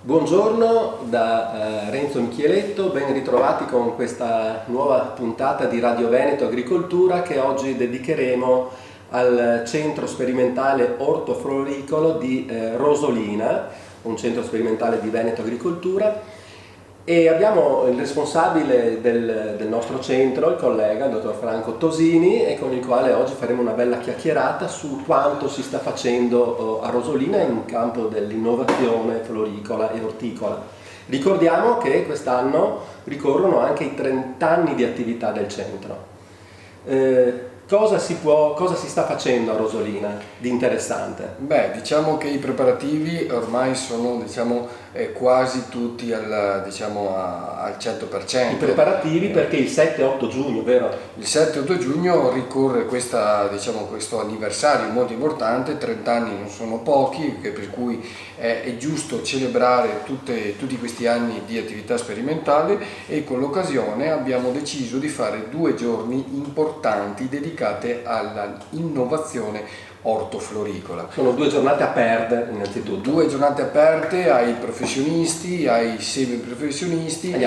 Buongiorno da Renzo Michieletto, ben ritrovati con questa nuova puntata di Radio Veneto Agricoltura che oggi dedicheremo al centro sperimentale ortofloricolo di Rosolina, un centro sperimentale di Veneto Agricoltura, e abbiamo il responsabile del nostro centro, il collega, il dottor Franco Tosini, e con il quale oggi faremo una bella chiacchierata su quanto si sta facendo a Rosolina in campo dell'innovazione floricola e orticola. Ricordiamo che quest'anno ricorrono anche i 30 anni di attività del centro. Cosa si sta facendo a Rosolina di interessante? Diciamo che i preparativi ormai sono quasi tutti al 100%. I preparativi perché il 7-8 giugno, vero? Il 7-8 giugno ricorre questo anniversario molto importante, 30 anni non sono pochi, per cui è giusto celebrare tutti questi anni di attività sperimentale, e con l'occasione abbiamo deciso di fare 2 giorni importanti dedicati all'innovazione ortofloricola. Sono 2 giornate aperte innanzitutto. 2 giornate aperte ai professionisti, ai semiprofessionisti, agli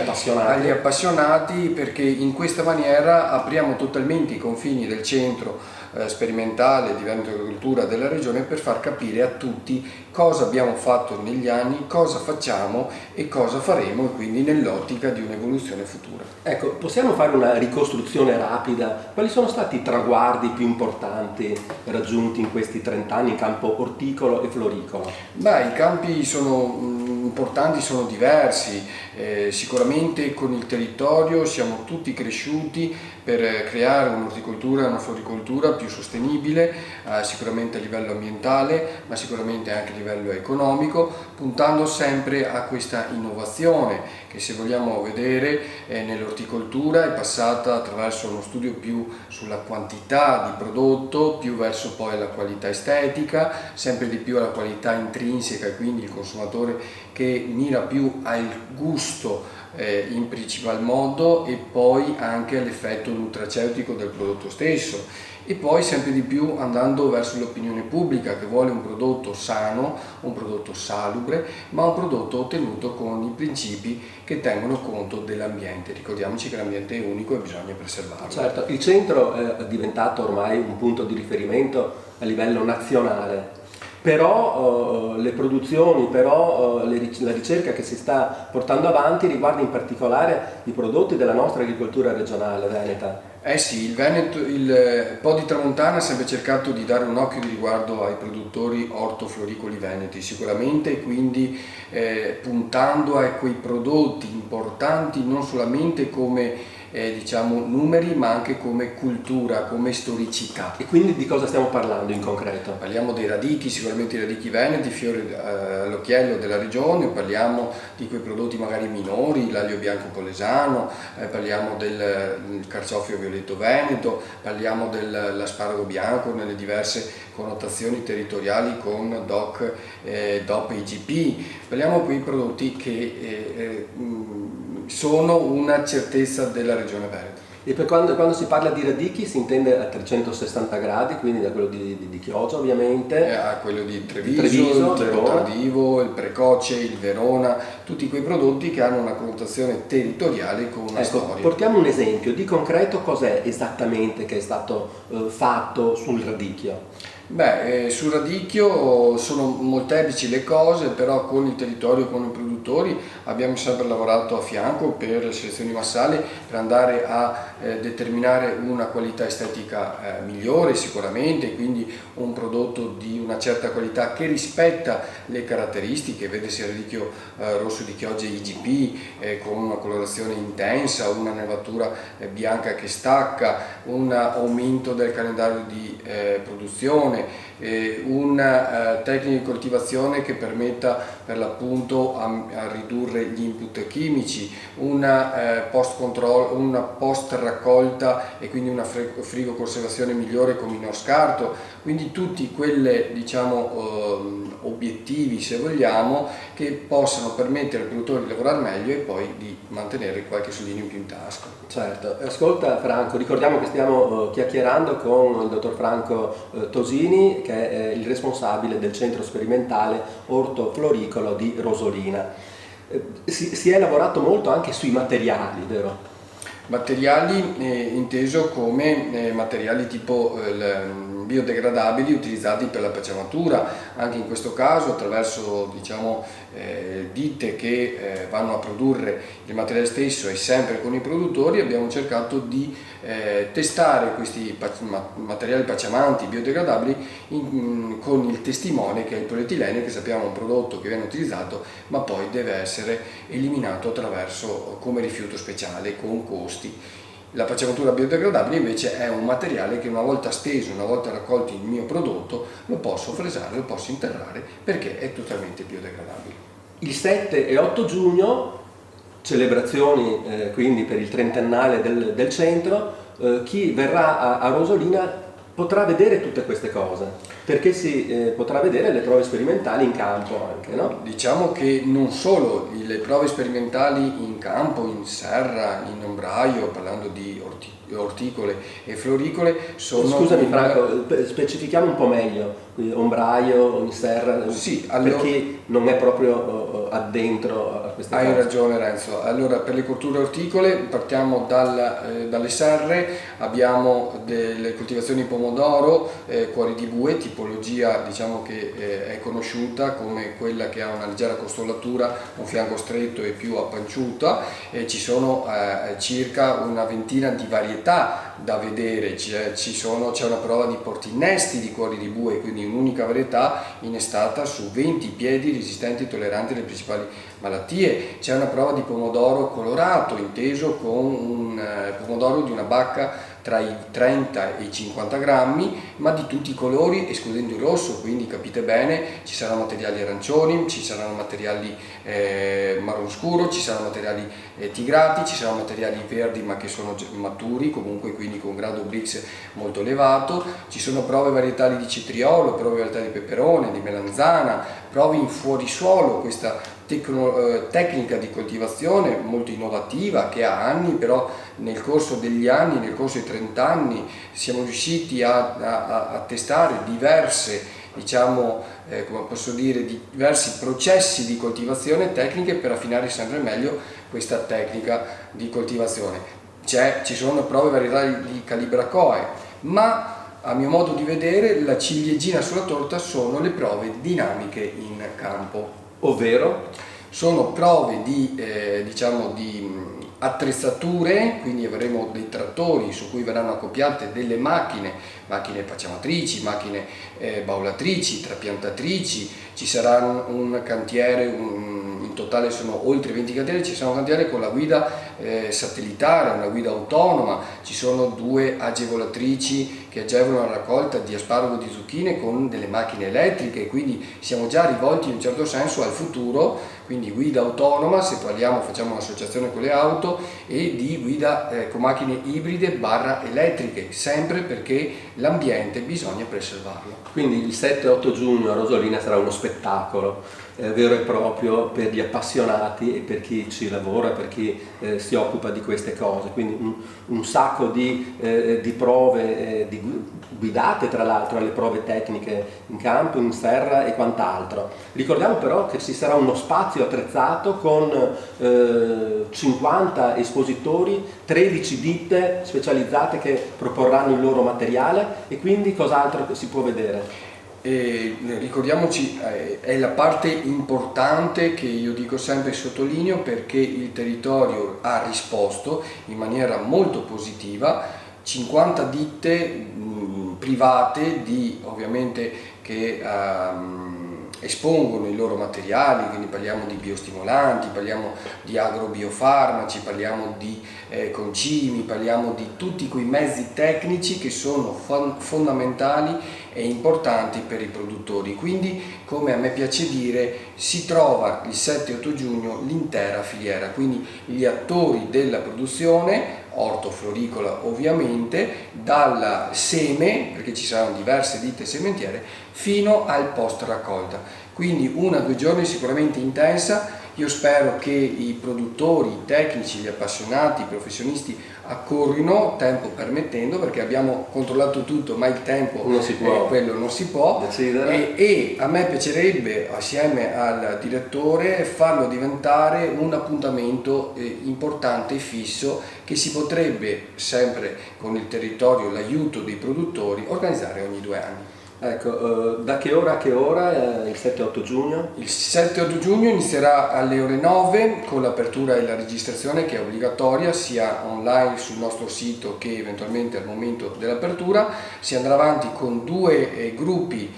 appassionati, perché in questa maniera apriamo totalmente i confini del centro sperimentale di Veneto Agricoltura della regione, per far capire a tutti cosa abbiamo fatto negli anni, cosa facciamo e cosa faremo, e quindi nell'ottica di un'evoluzione futura. Ecco, possiamo fare una ricostruzione rapida? Quali sono stati i traguardi più importanti raggiunti in questi 30 anni in campo orticolo e floricolo? I campi sono importanti, sono diversi. Sicuramente con il territorio siamo tutti cresciuti per creare un'orticoltura e una floricoltura più sostenibile, sicuramente a livello ambientale, ma sicuramente anche a livello economico, puntando sempre a questa innovazione che, se vogliamo vedere, nell'orticoltura è passata attraverso uno studio più sulla quantità di prodotto, più verso poi la qualità estetica, sempre di più alla qualità intrinseca, e quindi il consumatore che mira più al gusto in principal modo, e poi anche all'effetto nutraceutico del prodotto stesso, e poi sempre di più andando verso l'opinione pubblica, che vuole un prodotto sano, un prodotto salubre, ma un prodotto ottenuto con i principi che tengono conto dell'ambiente. Ricordiamoci che l'ambiente è unico e bisogna preservarlo. Certo, il centro è diventato ormai un punto di riferimento a livello nazionale. Però le produzioni, la ricerca che si sta portando avanti riguarda in particolare i prodotti della nostra agricoltura regionale veneta. Sì, il Veneto, il Po di Tramontana ha sempre cercato di dare un occhio di riguardo ai produttori ortofloricoli veneti, sicuramente, quindi puntando a quei prodotti importanti non solamente come numeri, ma anche come cultura, come storicità. E quindi di cosa stiamo parlando in concreto? Parliamo dei radicchi, sicuramente i radicchi veneti, fiore all'occhiello della regione, parliamo di quei prodotti magari minori, l'aglio bianco polesano, parliamo del carciofio violetto veneto, parliamo dell'asparago bianco nelle diverse connotazioni territoriali con DOC, DOP e IGP, parliamo di quei prodotti che sono una certezza della regione Veneto. E per quando si parla di radicchi si intende a 360 gradi, quindi da quello di Chioggia ovviamente, a quello di Treviso, il tardivo, il precoce, il Verona, tutti quei prodotti che hanno una connotazione territoriale con una storia. Portiamo un esempio di concreto, cos'è esattamente che è stato fatto sul radicchio? Sul radicchio sono molteplici le cose, però con il territorio, con i produttori abbiamo sempre lavorato a fianco per le selezioni massali, per andare a determinare una qualità estetica migliore sicuramente, quindi un prodotto di una certa qualità che rispetta le caratteristiche, vedesi il radicchio rosso di Chioggia IGP, con una colorazione intensa, una nervatura bianca che stacca, un aumento del calendario di produzione, una tecnica di coltivazione che permetta per l'appunto a ridurre gli input chimici, una post raccolta e quindi una frigoconservazione migliore con minor scarto, quindi tutti quelle obiettivi, se vogliamo, che possano permettere al produttore di lavorare meglio e poi di mantenere qualche soldino in più in tasca. Certo, ascolta Franco, ricordiamo che stiamo chiacchierando con il dottor Franco Tosini, che è il responsabile del centro sperimentale ortofloricolo di Rosolina. Si è lavorato molto anche sui materiali, vero? Materiali inteso come materiali tipo biodegradabili utilizzati per la pacciamatura, anche in questo caso attraverso ditte che vanno a produrre il materiale stesso e sempre con i produttori abbiamo cercato di testare questi materiali pacciamanti biodegradabili con il testimone che è il polietilene, che sappiamo è un prodotto che viene utilizzato ma poi deve essere eliminato come rifiuto speciale con costi. La pacciamatura biodegradabile invece è un materiale che una volta steso, una volta raccolto il mio prodotto, lo posso fresare, lo posso interrare perché è totalmente biodegradabile. Il 7 e 8 giugno, celebrazioni quindi per il trentennale del centro, chi verrà a Rosolina potrà vedere tutte queste cose, perché si potrà vedere le prove sperimentali in campo anche, no? Diciamo che non solo le prove sperimentali in campo, in serra, in ombraio, parlando di orticole e floricole, sono... Scusami Franco, specifichiamo un po' meglio, ombraio, in serra, sì, allora, perché non è proprio addentro a queste cose. Hai ragione Renzo, allora per le colture orticole partiamo dalle serre, abbiamo delle coltivazioni di pomodoro, cuori di bue, tipologia che è conosciuta come quella che ha una leggera costellatura, un fianco stretto e più appanciuta, ci sono circa una ventina di varietà da vedere, c'è una prova di portinnesti di cuori di bue, quindi un'unica varietà innestata su 20 piedi resistenti e tolleranti alle principali malattie, c'è una prova di pomodoro colorato, inteso con un pomodoro di una bacca tra i 30 e i 50 grammi, ma di tutti i colori escludendo il rosso, quindi capite bene, ci saranno materiali arancioni, ci saranno materiali marron scuro, ci saranno materiali tigrati, ci saranno materiali verdi ma che sono maturi, comunque quindi con grado Brix molto elevato, ci sono prove varietali di cetriolo, prove varietali di peperone, di melanzana, prove in fuorisuolo, questa tecnica di coltivazione molto innovativa che ha anni, però nel corso degli anni, nel corso dei 30 anni siamo riusciti a testare diversi processi di coltivazione tecniche per affinare sempre meglio questa tecnica di coltivazione. Ci sono prove varietali di calibracoe, ma a mio modo di vedere la ciliegina sulla torta sono le prove dinamiche in campo. Ovvero? Sono prove di attrezzature, quindi avremo dei trattori su cui verranno accoppiate delle macchine pacciamatrici, macchine baulatrici, trapiantatrici, ci sarà un cantiere, in totale sono oltre 20 cantieri, ci sarà un cantiere con la guida satellitare, una guida autonoma, ci sono 2 agevolatrici che agevolano la raccolta di aspargo e di zucchine con delle macchine elettriche, quindi siamo già rivolti in un certo senso al futuro, quindi guida autonoma, se facciamo un'associazione con le auto, e di guida con macchine ibride / elettriche, sempre perché l'ambiente bisogna preservarlo. Quindi il 7-8 giugno a Rosolina sarà uno spettacolo vero e proprio per gli appassionati e per chi ci lavora, per chi si occupa di queste cose, quindi un sacco di prove guidate tra l'altro alle prove tecniche in campo, in serra e quant'altro. Ricordiamo però che ci sarà uno spazio attrezzato con 50 espositori, 13 ditte specializzate che proporranno il loro materiale, e quindi cos'altro si può vedere? Ricordiamoci, è la parte importante che io dico sempre e sottolineo, perché il territorio ha risposto in maniera molto positiva. 50 ditte private ovviamente che espongono i loro materiali, quindi parliamo di biostimolanti, parliamo di agrobiofarmaci, parliamo di concimi, parliamo di tutti quei mezzi tecnici che sono fondamentali e importanti per i produttori. Quindi, come a me piace dire, si trova il 7-8 giugno l'intera filiera, quindi gli attori della produzione ortofloricola ovviamente, dal seme, perché ci saranno diverse ditte sementiere, fino al post raccolta. Quindi 1 o 2 giorni sicuramente intensa, Io spero che i produttori, i tecnici, gli appassionati, i professionisti accorrino, tempo permettendo, perché abbiamo controllato tutto, ma il tempo non si può, quello non si può, e a me piacerebbe, assieme al direttore, farlo diventare un appuntamento importante e fisso, che si potrebbe, sempre con il territorio, l'aiuto dei produttori, organizzare ogni 2 anni. Ecco, da che ora a che ora il 7-8 giugno? Il 7-8 giugno inizierà alle ore 9 con l'apertura e la registrazione, che è obbligatoria sia online sul nostro sito che eventualmente al momento dell'apertura. Si andrà avanti con 2 gruppi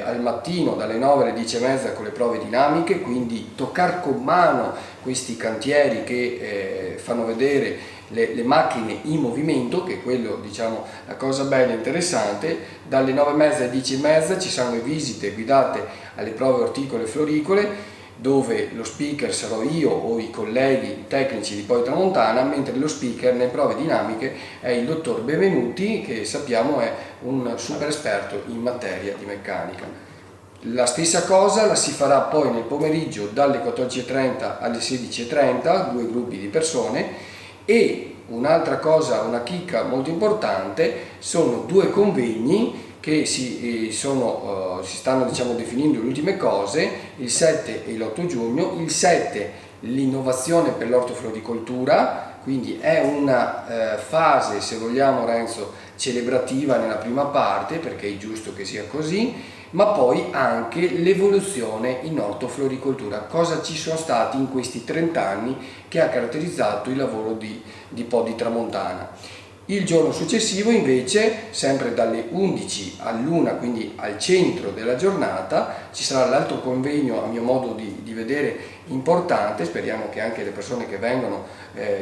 al mattino dalle 9 alle 10:30 con le prove dinamiche, quindi toccare con mano questi cantieri che fanno vedere le macchine in movimento, che è quello, diciamo, la cosa bella e interessante. Dalle 9:30 alle 10:30 ci saranno le visite guidate alle prove orticole e floricole, dove lo speaker sarò io o i colleghi tecnici di Podi Tramontana, mentre lo speaker nelle prove dinamiche è il dottor Benvenuti, che sappiamo è un super esperto in materia di meccanica. La stessa cosa la si farà poi nel pomeriggio dalle 14:30 alle 16:30, 2 gruppi di persone. E un'altra cosa, una chicca molto importante, sono 2 convegni che si stanno, diciamo, definendo le ultime cose, il 7 e l'8 giugno. Il 7 l'innovazione per l'ortofloricoltura, quindi è una fase, se vogliamo Renzo, celebrativa nella prima parte, perché è giusto che sia così, ma poi anche l'evoluzione in ortofloricoltura, cosa ci sono stati in questi 30 anni che ha caratterizzato il lavoro di Podi Tramontana. Il giorno successivo invece, sempre dalle 11 all'1, quindi al centro della giornata, ci sarà l'altro convegno, a mio modo di vedere, importante. Speriamo che anche le persone che vengono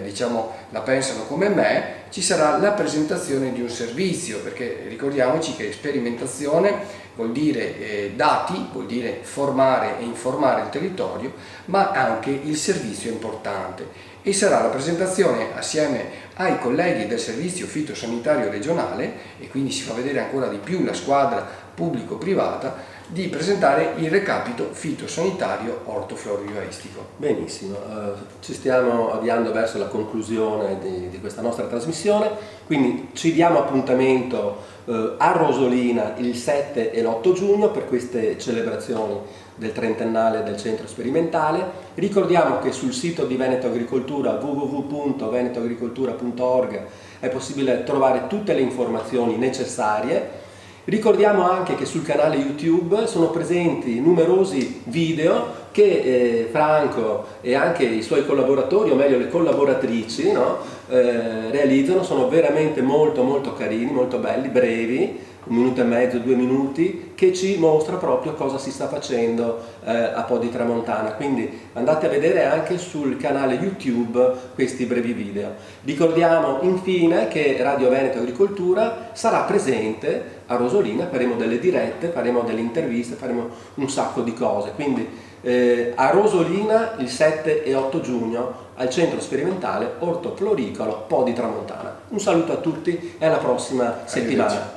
diciamo, la pensano come me. Ci sarà la presentazione di un servizio, perché ricordiamoci che sperimentazione vuol dire dati, vuol dire formare e informare il territorio, ma anche il servizio è importante. E sarà la presentazione assieme ai colleghi del servizio fitosanitario regionale, e quindi si fa vedere ancora di più la squadra pubblico-privata, di presentare il recapito fitosanitario ortofloristico. Benissimo, ci stiamo avviando verso la conclusione di questa nostra trasmissione, quindi ci diamo appuntamento a Rosolina il 7 e l'8 giugno per queste celebrazioni del trentennale del centro sperimentale. Ricordiamo che sul sito di Veneto Agricoltura, www.venetoagricoltura.org, è possibile trovare tutte le informazioni necessarie. Ricordiamo anche che sul canale YouTube sono presenti numerosi video che Franco e anche i suoi collaboratori, o meglio le collaboratrici, no? Realizzano. Sono veramente molto carini, molto belli, brevi, 1 minuto e mezzo, 2 minuti, che ci mostra proprio cosa si sta facendo a Podi Tramontana. Quindi andate a vedere anche sul canale YouTube questi brevi video. Ricordiamo infine che Radio Veneto Agricoltura sarà presente a Rosolina, faremo delle dirette, faremo delle interviste, faremo un sacco di cose. Quindi a Rosolina il 7 e 8 giugno al centro sperimentale ortofloricolo Podi Tramontana. Un saluto a tutti e alla prossima settimana.